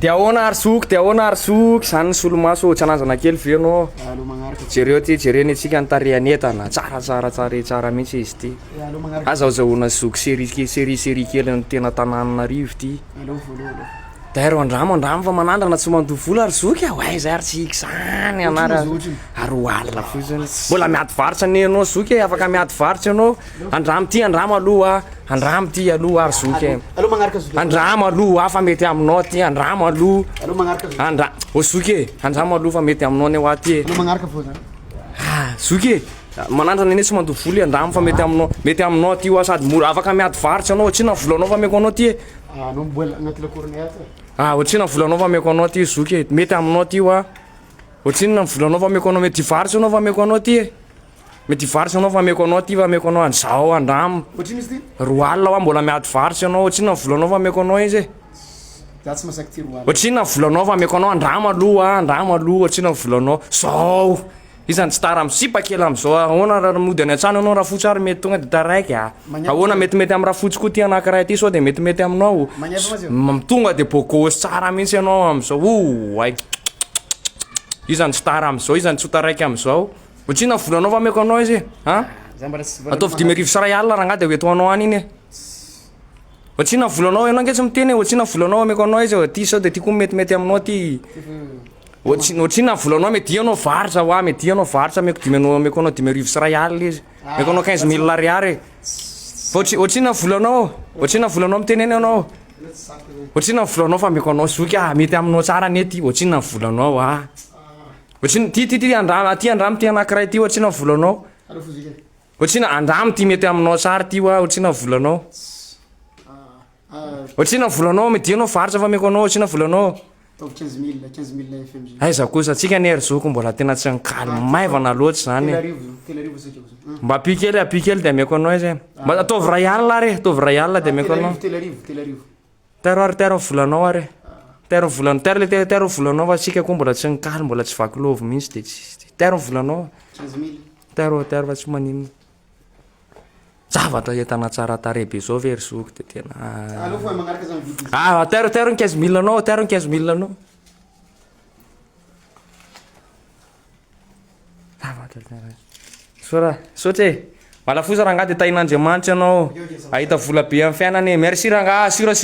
Dia ahoana arsoky zany solomaso tsanazana kely ve anao jereo ty jereny atsika antarehanetana tsara mihitsy izy ty azahozahoana zoky série kely ny tena Tananarivo ty Dairo andramo fa manandrana tsy mandovo vola ary zoky ouais zay ary tsiky zany anara ary alina fotsiny mbola miady varitra ne anao zoky afaka miady varitra anao andramo aloha ary zoky andramo aloha fa mety aminao ty andramo aloha o zoky andramo aloha fa mety aminao ne ho aty zoky manandrana ne tsy mandovo vola andramo fa mety aminao ty ho sady mora afaka miady varitra anao tsy na volanao fa meko anao ty no mbola agnaty lakorigny ata ohatrina volanao fa meko anao ty zoky mety aminao ty wa ohatrina volanao fa meko anao mety varitra anao fa meko anao ty mety varitra anao fa meko anao ty fa meko anao anzao andramo ohatrina izy ty roa alina wa mbola miady varitra anao ohatrina volanao fa meko anao izy za tsy masaky ty roa ohatrina volanao fa meko anao andramo aloha ohatrina volanao zao izany tsy tara misipa kely am'zao ahoana raha mody any an-trano anao raha fotsy ary mety tonga de taraiky ahoana metimety amy raha fotsy koa ty anankiray ty sao de metimety aminao tonga de bôkôsy tsara mihitsy anao am'zao ay izany tsy tara am'zao izany tsy ho taraiky am'zao ohatrina volanao fa meko anao izy ataovy 10,000 raha ngah de hoeto anao any iny ohatrina volanao ianao nge tsy miteny ohatrina volanao meko anao izy ty sao de ty koa metimety aminao ty ohatrina volanao medianao varitra wa medianao varitra meko meko anao 10,000 izy meko anao 15,000 ariary ohatrina volanao miteneny anao ohatrina volanao fa meko anao zoky mety aminao tsara ne ty ohatrina volanao ohatrina ty andramo ty anankiray ty ohatrina volanao ohatrina andramo ty mety aminao tsara ty wa ohatrina volanao medianao varitra fa meko anao ohatrina volanao 15,000 FMG aiza kosa atsika ne ry zoko mbola tena tsy ankalo maivana loatra zany mba apikely de meko anao izy mba ataovy ray alina de meko anao tero volanao ary tero volanao fa atsika koa mbola tsy ankalo mbola tsy vaky lovo mihitsy de tsy tero volanao 15,000 tero fa tsy maninona zavatra entana tsara tare be zao ve ry zoko de tena aloha magnaraka zany vidy tero 15,000 anao tero 15,000 anao zavatra tena sotre malafosa raha ngah de tain'Andriamanitra anao ahita vola be amin'ny fiainany merci raha ngah sure